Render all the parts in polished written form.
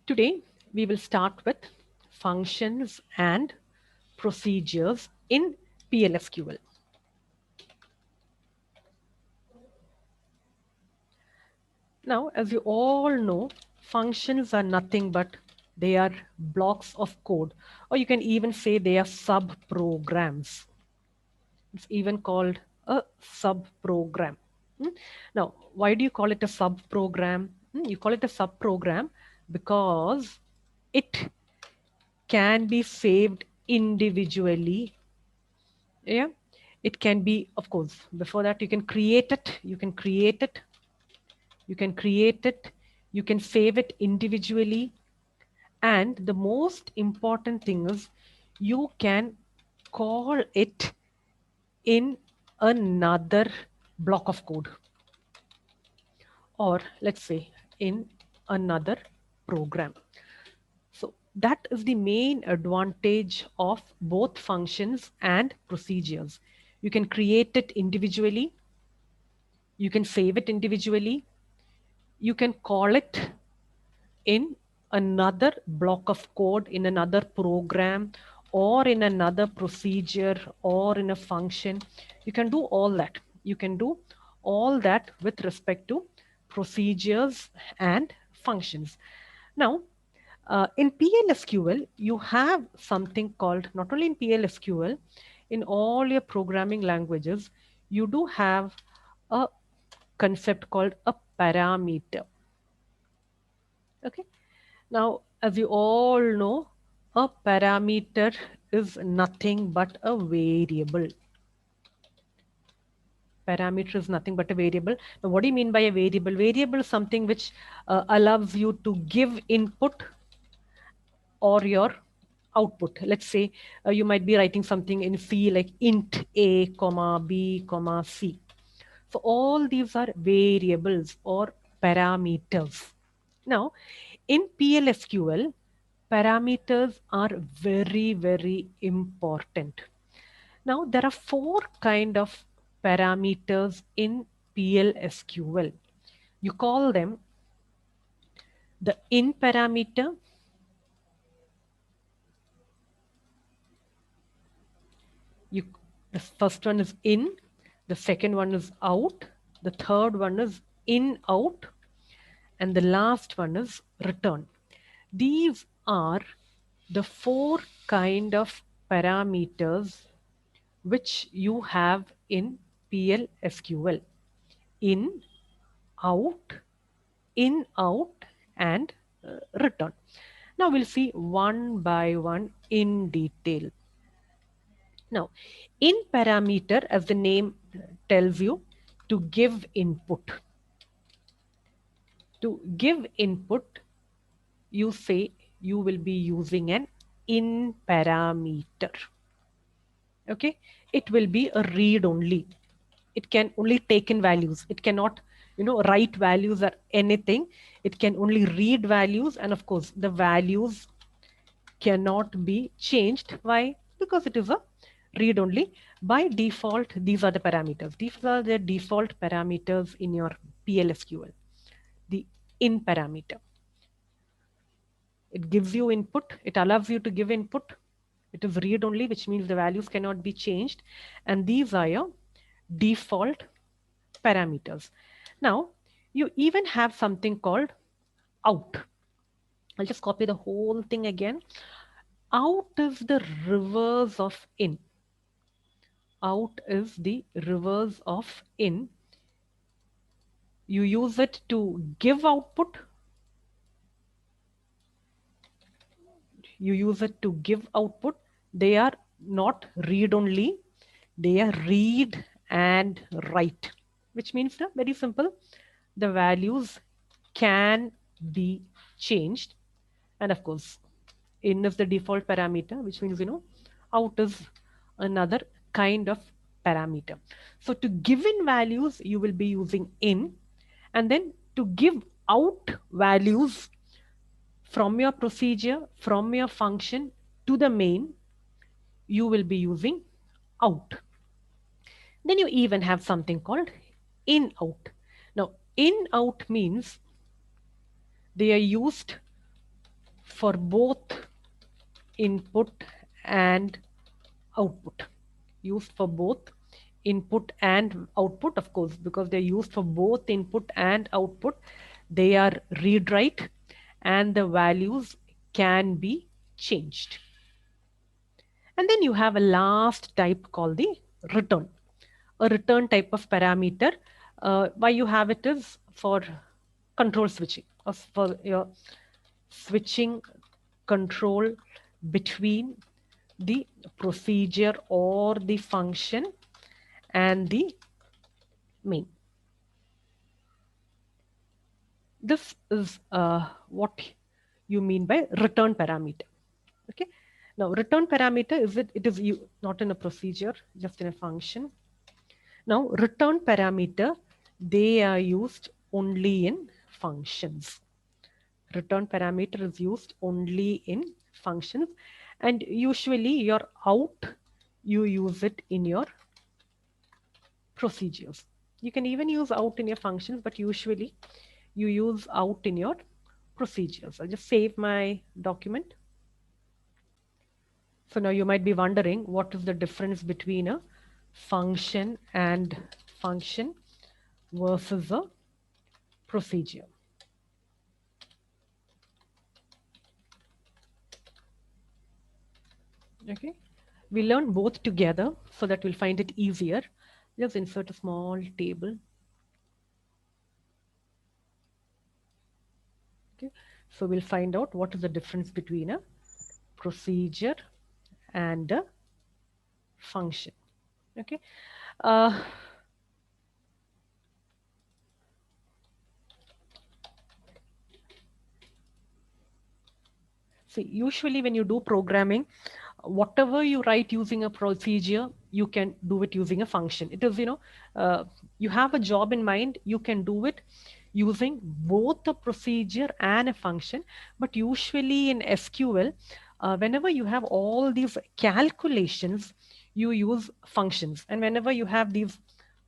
Today, we will start with functions and procedures in PLSQL. Now, as you all know, functions are nothing but they are blocks of code, or you can even say they are sub-programs. It's even called a sub-program. Now, why do you call it a sub-program? You call it a sub-program because it can be saved individually. Yeah, it can be, of course, before that you can create it, you can create it, you can create it, you can save it individually. And the most important thing is you can call it in another block of code, or let's say in another program. So that is the main advantage of both functions and procedures. You can create it individually, you can save it individually, you can call it in another block of code, in another program, or in another procedure, or in a function. You can do all that. You can do all that with respect to procedures and functions. Now, in PLSQL, you have something called, not only in PLSQL, in all your programming languages, you do have a concept called a parameter. Okay. Now, as you all know, a parameter is nothing but a variable. Parameter is nothing but a variable. Now, what do you mean by a variable? Variable is something which allows you to give input or your output. Let's say you might be writing something in C like int a, comma b, comma c. So all these are variables or parameters. Now, in PLSQL, parameters are very, very important. Now, there are four kind of parameters in PLSQL. You call them the in parameter, you, the first one is in, the second one is out, the third one is in out, and the last one is return. These are the four kind of parameters which you have in PLSQL: in, out, and return. Now we'll see one by one in detail. Now, in parameter, as the name tells you, to give input. To give input, you say you will be using an in parameter. Okay, it will be a read only. It can only take in values. It cannot, write values or anything. It can only read values, and of course, the values cannot be changed. Why? Because it is a read only. By default, these are the parameters. These are the default parameters in your PLSQL. The in parameter. It gives you input. It allows you to give input. It is read only, which means the values cannot be changed. And these are your default parameters. Now, you even have something called out. I'll just copy the whole thing again. Out is the reverse of in. Out is the reverse of in. You use it to give output. You use it to give output. They are not read only. They are read and write, which means very simple. The values can be changed. And of course, in is the default parameter, which means, out is another kind of parameter. So to give in values, you will be using in, and then to give out values from your procedure, from your function to the main, you will be using out. Then you even have something called in out. Now, in out means they are used for both input and output. Used for both input and output, of course, because they're used for both input and output. They are read write and the values can be changed. And then you have a last type called the return, a return type of parameter. Why you have it is for control switching, or for your switching control between the procedure or the function and the main. This is what you mean by return parameter. Okay. Now, return parameter is it is not in a procedure, just in a function. Now, return parameter, they are used only in functions. Return parameter is used only in functions, and usually your out, you use it in your procedures. You can even use out in your functions, but usually you use out in your procedures. I'll just save my document. So now you might be wondering, what is the difference between a function and function versus a procedure? Okay, we learn both together so that we'll find it easier. Just insert a small table. Okay, so we'll find out what is the difference between a procedure and a function. Okay. See, usually when you do programming, whatever you write using a procedure, you can do it using a function. It is, you have a job in mind, you can do it using both a procedure and a function. But usually in SQL, whenever you have all these calculations, you use functions. And whenever you have these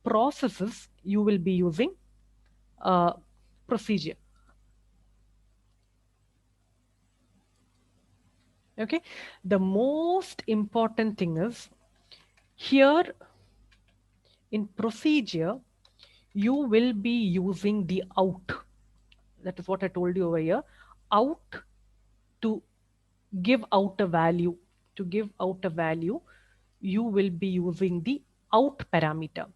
processes, you will be using procedure. Okay, the most important thing is here in procedure, you will be using the out. That is what I told you over here. Out, to give out a value. To give out a value, you will be using the out parameter.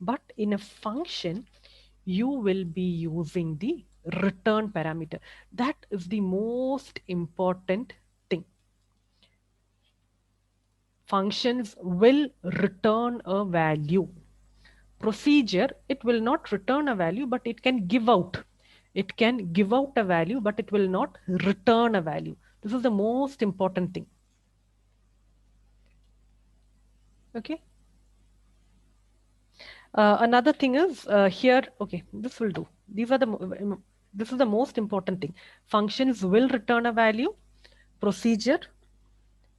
But in a function, you will be using the return parameter. That is the most important thing. Functions will return a value. Procedure, it will not return a value, but it can give out. It can give out a value, but it will not return a value. This is the most important thing. Okay. Another thing is here, okay, this will do. These are this is the most important thing. Functions will return a value. Procedure,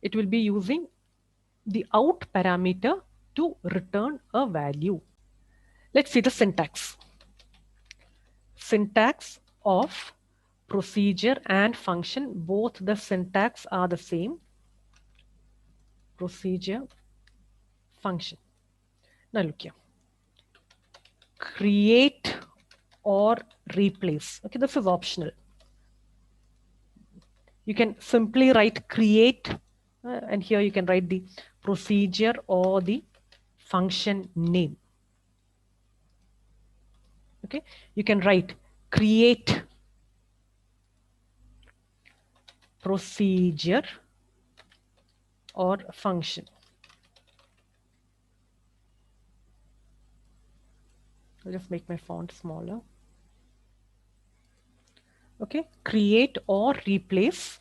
it will be using the out parameter to return a value. Let's see the syntax. Syntax of procedure and function, both the syntax are the same. Procedure, function. Now look here. Create or replace. Okay, this is optional. You can simply write create, and here you can write the procedure or the function name. Okay, you can write create procedure or function. I'll just make my font smaller. Okay, create or replace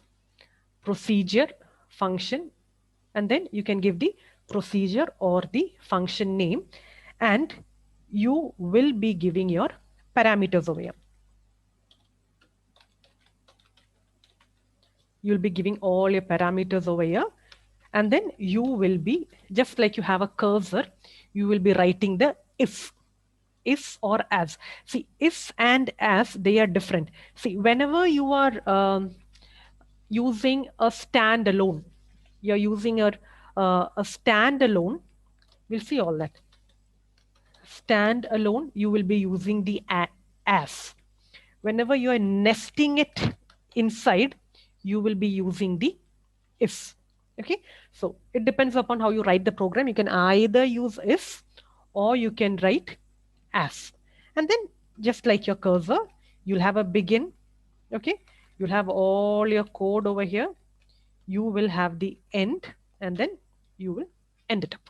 procedure, function, and then you can give the procedure or the function name, and you will be giving your parameters over here. You'll be giving all your parameters over here, and then you will be, just like you have a cursor, you will be writing the if or as. See, if and as, they are different. See, whenever you are using a standalone. You're using a standalone. We'll see all that. Standalone, you will be using the as. Whenever you are nesting it inside, you will be using the if. Okay, so it depends upon how you write the program. You can either use if or you can write as. And then just like your cursor, you'll have a begin. Okay, you'll have all your code over here. You will have the end, and then you will end it up.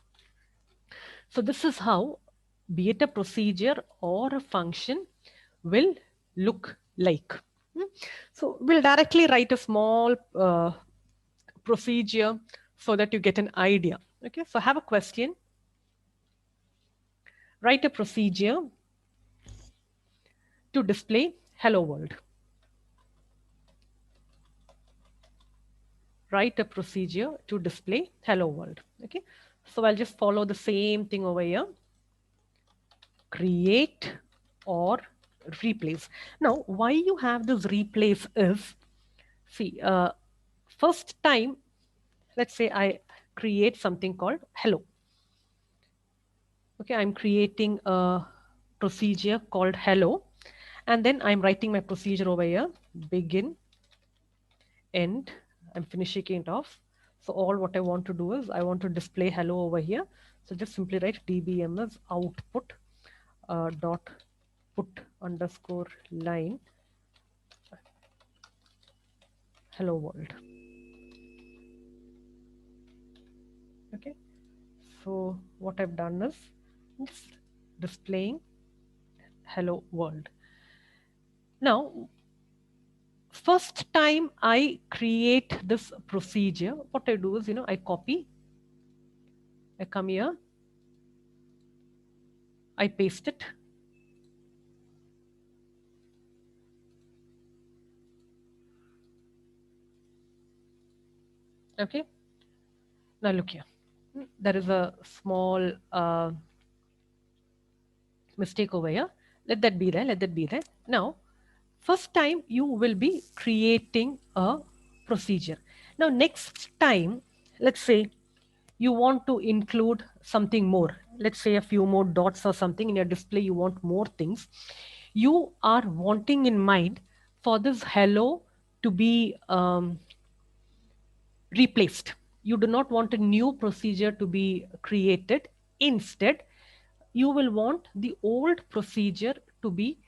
So this is how, be it a procedure or a function, will look like. So we'll directly write a small procedure so that you get an idea. Okay, so have a question. Write a procedure to display hello world. Write a procedure to display hello world. Okay, so I'll just follow the same thing over here. Create or replace. Now, why you have this replace is, see, first time, let's say I create something called hello. Okay, I'm creating a procedure called hello, and then I'm writing my procedure over here, begin, end, I'm finishing it off. So all what I want to do is I want to display hello over here. So just simply write dbms output dot put underscore line hello world. Okay, so what I've done is just displaying hello world. Now, first time I create this procedure, what I do is, I copy, I come here, I paste it. Okay, now look here. There is a small mistake over here. Let that be there, let that be there. Now, first time you will be creating a procedure. Now, next time, let's say you want to include something more. Let's say a few more dots or something in your display, you want more things. You are wanting in mind for this hello to be replaced. You do not want a new procedure to be created. Instead, you will want the old procedure to be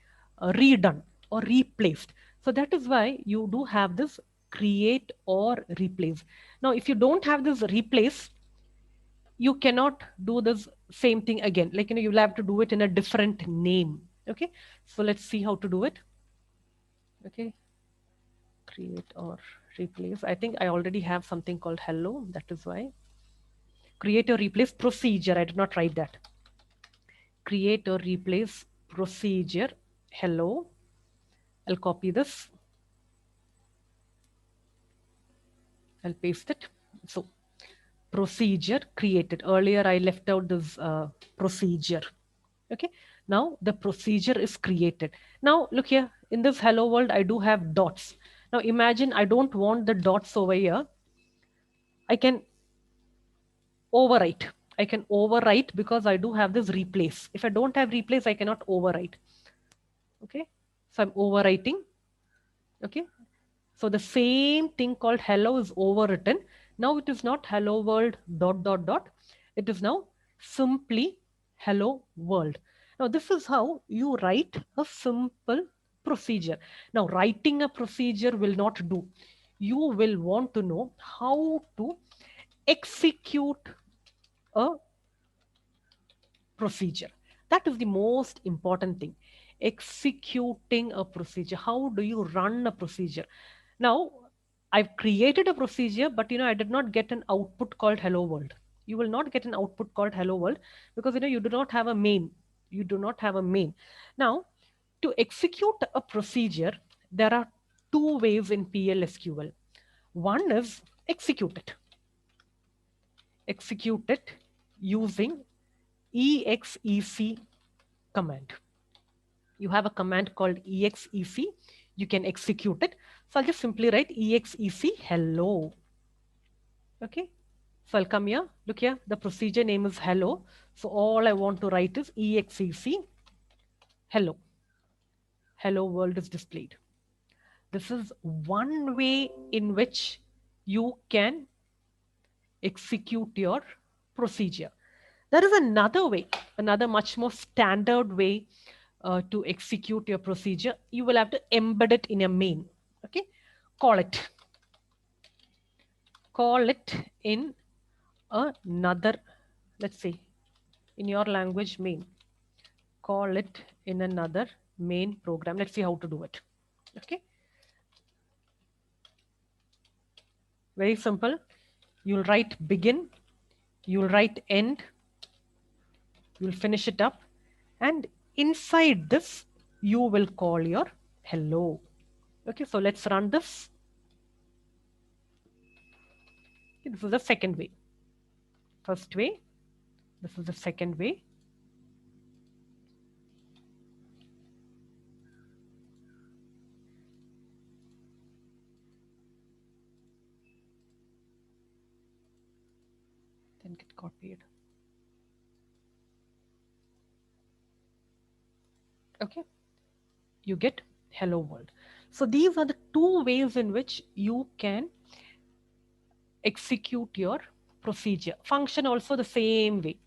redone or replaced. So that is why you do have this create or replace. Now, if you don't have this replace, you cannot do this same thing again. Like, you'll have to do it in a different name. Okay, so let's see how to do it. Okay, create or replace. I think I already have something called hello. That is why. Create or replace procedure. I did not write that. Create or replace procedure. Hello. I'll copy this. I'll paste it. So procedure created. Earlier I left out this procedure. Okay. Now the procedure is created. Now look here, in this hello world, I do have dots. Now imagine I don't want the dots over here. I can overwrite. I can overwrite because I do have this replace. If I don't have replace, I cannot overwrite. Okay. So I'm overwriting. Okay. So the same thing called hello is overwritten. Now it is not hello world dot dot dot. It is now simply hello world. Now this is how you write a simple procedure. Now writing a procedure will not do. You will want to know how to execute a procedure. That is the most important thing. Executing a procedure. How do you run a procedure? Now, I've created a procedure, but I did not get an output called hello world. You will not get an output called hello world because you do not have a main. You do not have a main. Now, to execute a procedure, there are two ways in PLSQL. One is execute it. Execute it using exec command. You have a command called exec. You can execute it. So I'll just simply write exec hello. Okay. So I'll come here. Look here. The procedure name is hello. So all I want to write is exec hello. Hello world is displayed. This is one way in which you can execute your procedure. There is another way, another much more standard way to execute your procedure. You will have to embed it in a main. Okay, call it. Call it in another, let's say, in your language main. Call it in another main program. Let's see how to do it. Okay, very simple. You'll write begin, you'll write end, you'll finish it up, and inside this you will call your hello. Okay, so let's run this. Okay, this is the second way. First way, this is the second way. Then get copied. Okay, you get hello world. So these are the two ways in which you can execute your procedure. Function also the same way.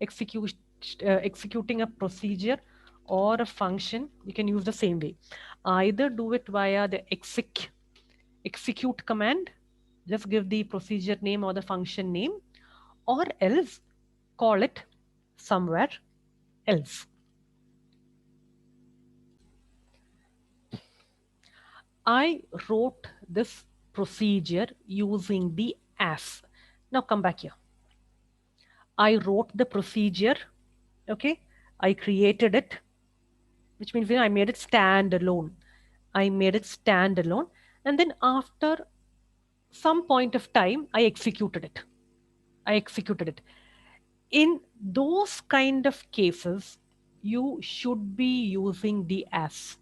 Executing a procedure or a function, you can use the same way. Either do it via the execute command, just give the procedure name or the function name, or else call it somewhere else. I wrote this procedure using the as. Now come back here. I wrote the procedure, okay? I created it, which means I made it stand alone. I made it stand alone. And then after some point of time, I executed it. I executed it. In those kind of cases, you should be using the as.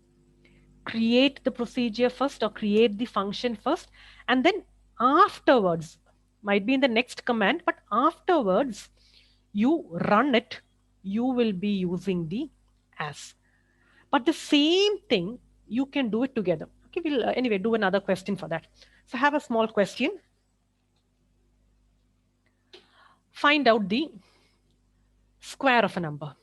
Create the procedure first or create the function first, and then afterwards, might be in the next command, but afterwards you run it, you will be using the as. But the same thing, you can do it together. Okay, we'll anyway do another question for that. So have a small question. Find out the square of a number.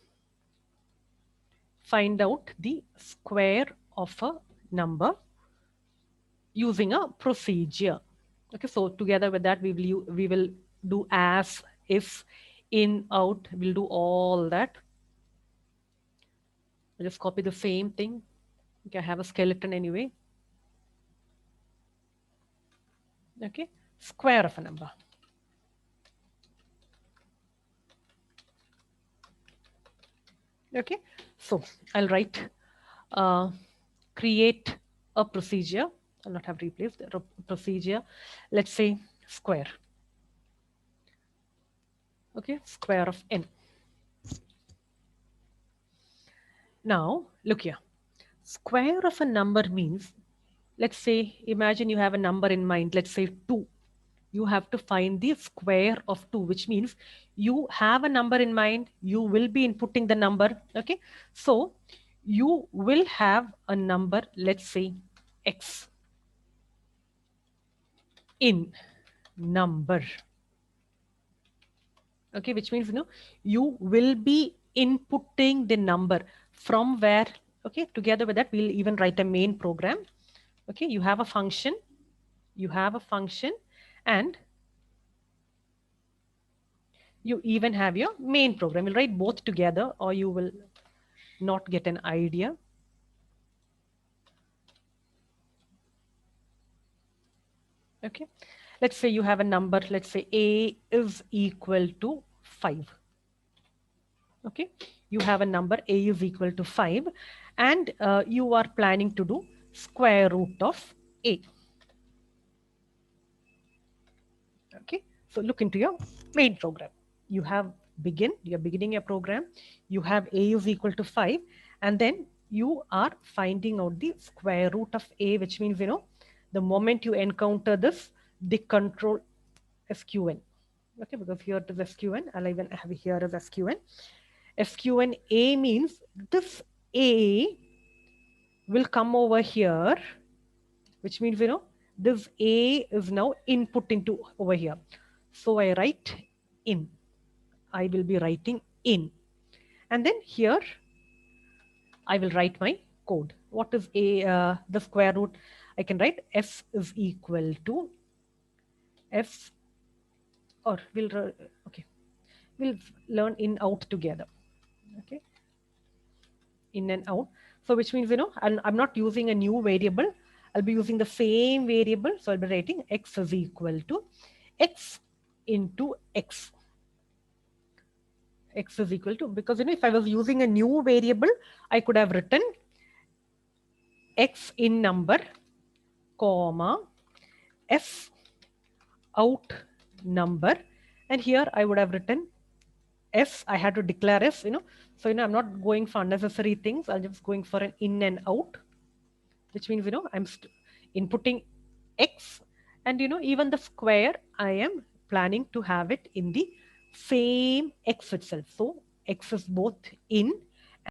Find out the square of a number using a procedure. Okay, so together with that, we will do as, if, in, out. We'll do all that. I'll just copy the same thing. Okay, I have a skeleton anyway. Okay, square of a number. Okay, so I'll write create a procedure. I'll not have replaced the procedure. Let's say square. Okay, square of n. Now look here. Square of a number means, let's say, imagine you have a number in mind, let's say 2. You have to find the square of 2, which means you have a number in mind, you will be inputting the number. Okay, so you will have a number, let's say x, in number. Okay, which means you will be inputting the number from where. Okay, together with that, we'll even write a main program. Okay, you have a function, and you even have your main program. You'll write both together or you will not get an idea. Okay, let's say you have a number, let's say a is equal to 5. Okay, you have a number a is equal to 5, and you are planning to do square root of a. Okay, so look into your main program. You have you're beginning your program, you have a is equal to 5, and then you are finding out the square root of a, which means the moment you encounter this, the control SQN. Okay, because here it is SQN, I'll even have here as SQN. SQN A means this A will come over here, which means, this A is now input into over here. So I write in. I will be writing in. And then here I will write my code. What is the square root? I can write S is equal to F, or okay, we'll learn in out together. Okay, in and out. So which means, I'm not using a new variable. I'll be using the same variable. So I'll be writing X is equal to X into X. X is equal to, because, if I was using a new variable, I could have written X in number, comma, F out number. And here I would have written S, I had to declare S, So, I'm not going for unnecessary things. I'm just going for an in and out, which means, I'm inputting X, and, even the square, I am planning to have it in the same X itself. So X is both in